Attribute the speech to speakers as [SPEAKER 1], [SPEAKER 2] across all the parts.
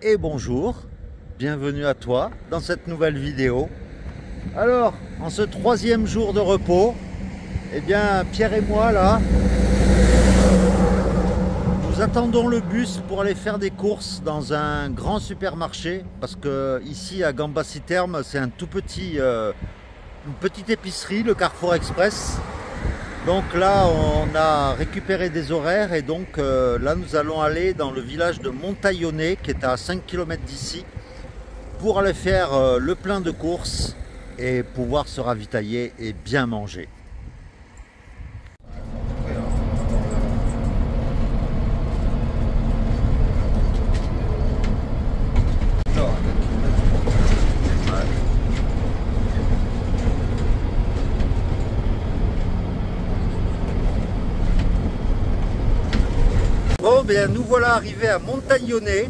[SPEAKER 1] et bonjour, bienvenue à toi dans cette nouvelle vidéo. Alors, en ce troisième jour de repos, eh bien Pierre et moi là, nous attendons le bus pour aller faire des courses dans un grand supermarché, parce que ici à Gambassi-Terme, c'est un tout petit, une petite épicerie, le Carrefour Express. Donc là, on a récupéré des horaires et donc là, nous allons aller dans le village de Montaillonnet, qui est à 5 km d'ici, pour aller faire le plein de courses et pouvoir se ravitailler et bien manger. Bon, bien, nous voilà arrivés à Montaillonnet.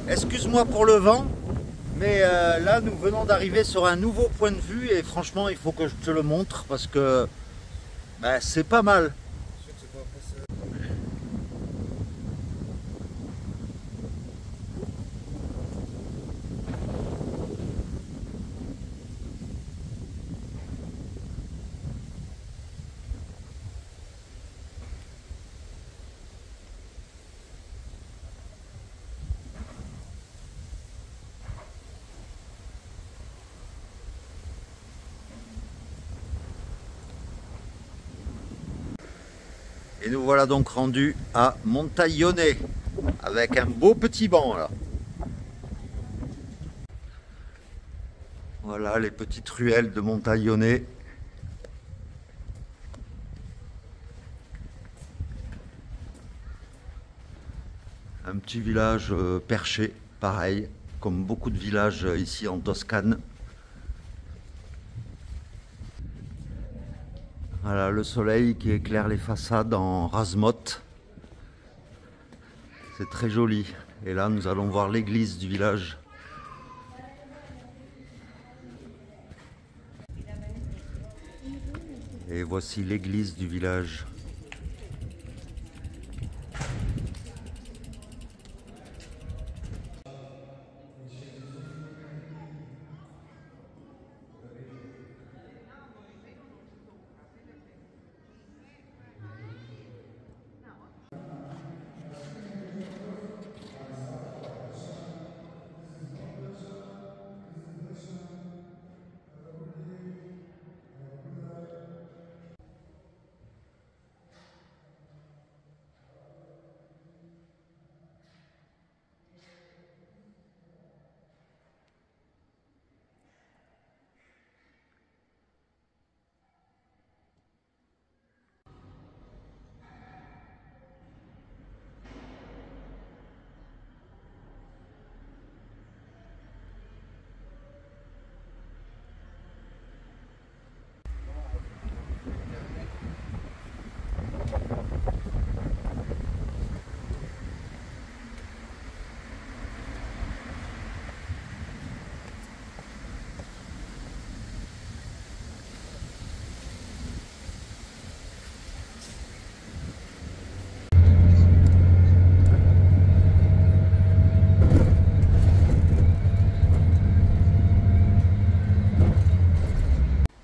[SPEAKER 1] Excuse-moi pour le vent, mais là, nous venons d'arriver sur un nouveau point de vue et franchement, il faut que je te le montre parce que c'est pas mal. Et nous voilà donc rendus à Montaillonnet avec un beau petit banc là. Voilà les petites ruelles de Montaillonnet. Un petit village perché, pareil, comme beaucoup de villages ici en Toscane. Voilà le soleil qui éclaire les façades en rase-motte. C'est très joli. Et là, nous allons voir l'église du village. Et voici l'église du village.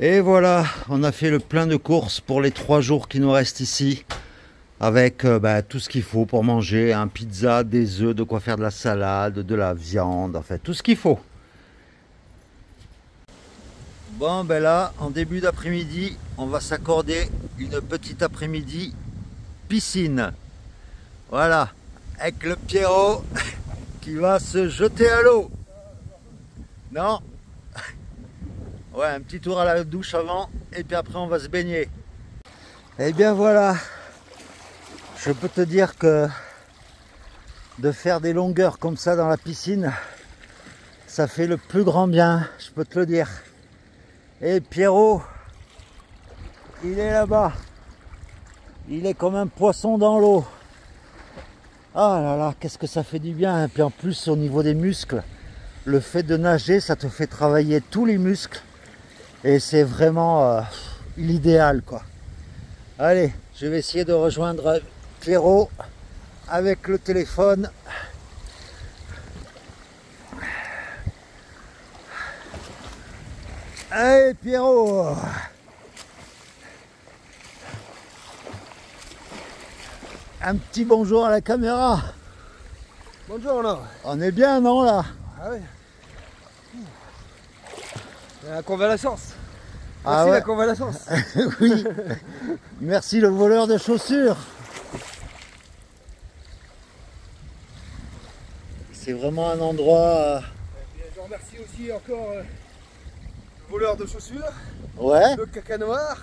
[SPEAKER 1] Et voilà, on a fait le plein de courses pour les 3 jours qui nous restent ici. Avec tout ce qu'il faut pour manger, un pizza, des œufs, de quoi faire de la salade, de la viande, en fait, tout ce qu'il faut. Bon, ben là, en début d'après-midi, on va s'accorder une petite après-midi piscine. Voilà, avec le Pierrot qui va se jeter à l'eau. Non? Ouais, un petit tour à la douche avant, et puis après on va se baigner. Et bien voilà, je peux te dire que de faire des longueurs comme ça dans la piscine, ça fait le plus grand bien, je peux te le dire. Et Pierrot, il est là-bas, il est comme un poisson dans l'eau. Ah là là, qu'est-ce que ça fait du bien. Et puis en plus au niveau des muscles, le fait de nager, ça te fait travailler tous les muscles. Et c'est vraiment l'idéal quoi. Allez, je vais essayer de rejoindre Pierrot avec le téléphone. Allez Pierrot. Un petit bonjour à la caméra.
[SPEAKER 2] Bonjour là.
[SPEAKER 1] On est bien non là?
[SPEAKER 2] Ah oui. La convalescence.
[SPEAKER 1] Ah
[SPEAKER 2] Merci
[SPEAKER 1] ouais.
[SPEAKER 2] la convalescence.
[SPEAKER 1] Oui. Merci le voleur de chaussures. C'est vraiment un endroit...
[SPEAKER 2] Je remercie aussi encore le voleur de chaussures,
[SPEAKER 1] Ouais.
[SPEAKER 2] le caca noir,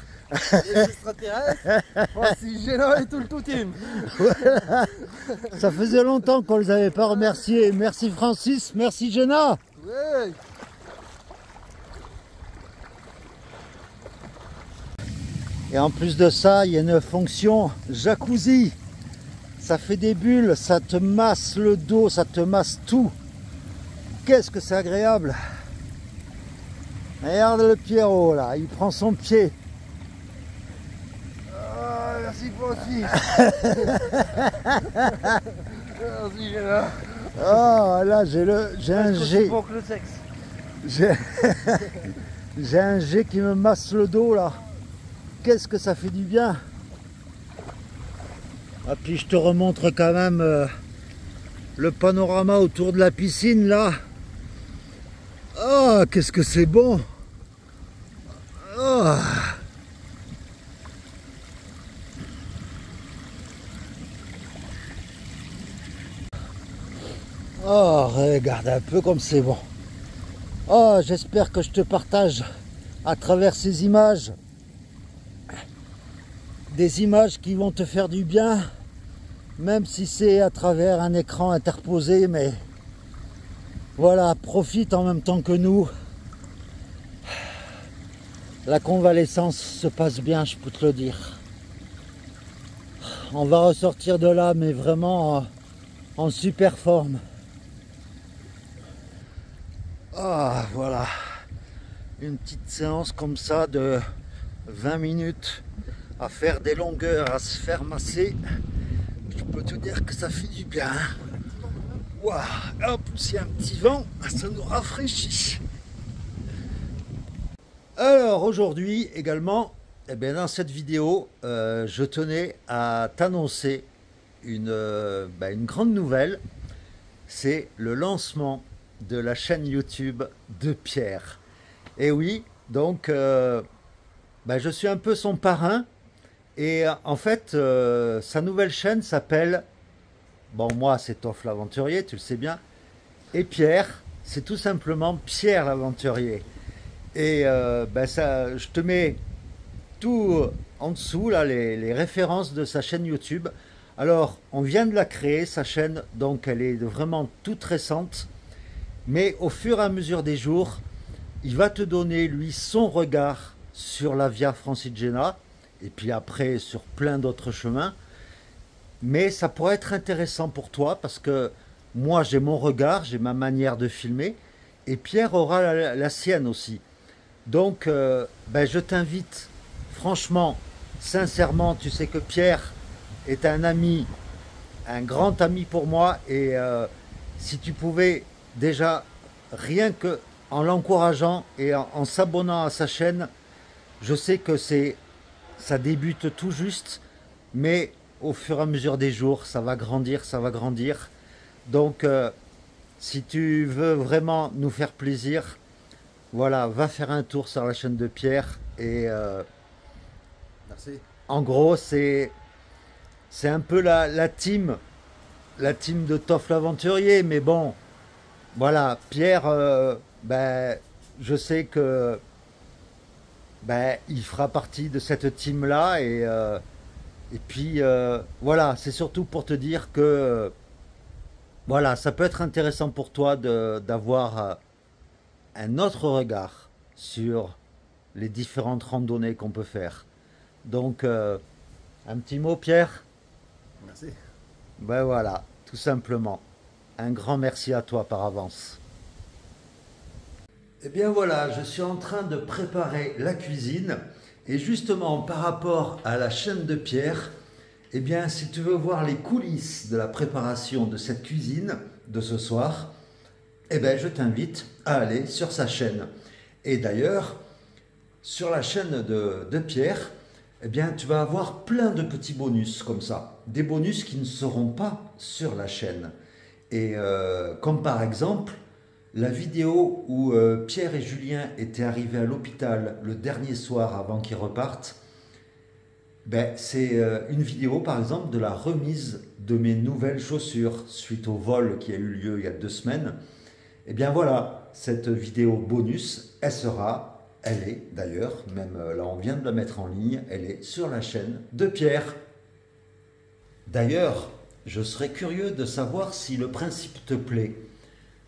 [SPEAKER 2] les extraterrestres, Francis Géna et tout le tout team.
[SPEAKER 1] Voilà. Ça faisait longtemps qu'on ne les avait pas remerciés. Merci Francis, merci Jenna.
[SPEAKER 2] Ouais.
[SPEAKER 1] Et en plus de ça, il y a une fonction jacuzzi. Ça fait des bulles, ça te masse le dos, ça te masse tout. Qu'est-ce que c'est agréable. Regarde le Pierrot là, il prend son pied.
[SPEAKER 2] Ah, merci Francis. Merci Géna.
[SPEAKER 1] Oh là, j'ai un G.
[SPEAKER 2] Pour que le sexe.
[SPEAKER 1] J'ai un G qui me masse le dos là. Qu'est-ce que ça fait du bien. Ah, puis je te remontre quand même le panorama autour de la piscine là. Oh, qu'est-ce que c'est bon. Oh. Oh, regarde un peu comme c'est bon. Oh, j'espère que je te partage à travers ces images des images qui vont te faire du bien, même si c'est à travers un écran interposé, mais voilà, profite en même temps que nous. La convalescence se passe bien, je peux te le dire. On va ressortir de là, mais vraiment en super forme. Ah, voilà. Une petite séance comme ça de 20 minutes à faire des longueurs, à se faire masser. Je peux te dire que ça fait du bien. Waouh, en plus il y a un petit vent, ça nous rafraîchit. Alors aujourd'hui également, eh bien, dans cette vidéo, je tenais à t'annoncer une grande nouvelle. C'est le lancement de la chaîne YouTube de Pierre. Et oui, donc je suis un peu son parrain. Et en fait, sa nouvelle chaîne s'appelle, bon moi c'est Toff l'Aventurier, tu le sais bien, et Pierre, c'est tout simplement Pierre l'Aventurier. Et je te mets tout en dessous, là, les références de sa chaîne YouTube. Alors, on vient de la créer, sa chaîne, donc elle est vraiment toute récente. Mais au fur et à mesure des jours, il va te donner, lui, son regard sur la Via Francigena, et puis après sur plein d'autres chemins. Mais ça pourrait être intéressant pour toi, parce que moi j'ai mon regard, j'ai ma manière de filmer, et Pierre aura la sienne aussi. Donc je t'invite, franchement, sincèrement, tu sais que Pierre est un ami, un grand ami pour moi, et si tu pouvais déjà, rien que en l'encourageant et en s'abonnant à sa chaîne, je sais que ça débute tout juste, mais au fur et à mesure des jours, ça va grandir, ça va grandir. Donc, si tu veux vraiment nous faire plaisir, voilà, va faire un tour sur la chaîne de Pierre. Et
[SPEAKER 2] Merci.
[SPEAKER 1] En gros, c'est un peu la team de Toff l'Aventurier. Mais bon, voilà, Pierre, je sais que il fera partie de cette team-là. Et puis, voilà, c'est surtout pour te dire que voilà, ça peut être intéressant pour toi d'avoir un autre regard sur les différentes randonnées qu'on peut faire. Donc, un petit mot, Pierre?
[SPEAKER 2] Merci.
[SPEAKER 1] Ben voilà, tout simplement. Un grand merci à toi par avance. Eh bien voilà, je suis en train de préparer la cuisine. Et justement, par rapport à la chaîne de Pierre, eh bien, si tu veux voir les coulisses de la préparation de cette cuisine de ce soir, eh bien, je t'invite à aller sur sa chaîne. Et d'ailleurs, sur la chaîne de Pierre, eh bien, tu vas avoir plein de petits bonus comme ça. Des bonus qui ne seront pas sur la chaîne. Et comme par exemple, la vidéo où Pierre et Julien étaient arrivés à l'hôpital le dernier soir avant qu'ils repartent, ben, c'est une vidéo par exemple de la remise de mes nouvelles chaussures suite au vol qui a eu lieu il y a 2 semaines. Et bien voilà, cette vidéo bonus, elle est d'ailleurs, même là on vient de la mettre en ligne, elle est sur la chaîne de Pierre. D'ailleurs, je serais curieux de savoir si le principe te plaît,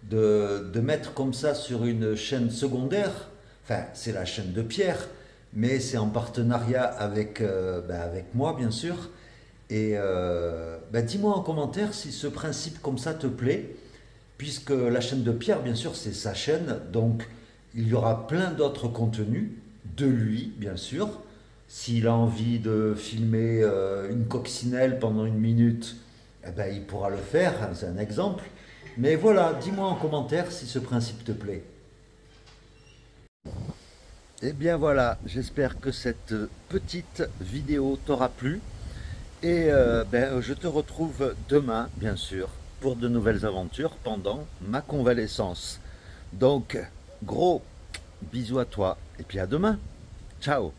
[SPEAKER 1] de mettre comme ça sur une chaîne secondaire, enfin c'est la chaîne de Pierre, mais c'est en partenariat avec, avec moi bien sûr. Et dis-moi en commentaire si ce principe comme ça te plaît, puisque la chaîne de Pierre, bien sûr, c'est sa chaîne, donc il y aura plein d'autres contenus de lui, bien sûr. S'il a envie de filmer une coccinelle pendant 1 minute, eh ben, il pourra le faire, c'est un exemple. Mais voilà, dis-moi en commentaire si ce principe te plaît. Et bien voilà, j'espère que cette petite vidéo t'aura plu. Et je te retrouve demain, bien sûr, pour de nouvelles aventures pendant ma convalescence. Donc, gros bisous à toi et puis à demain. Ciao.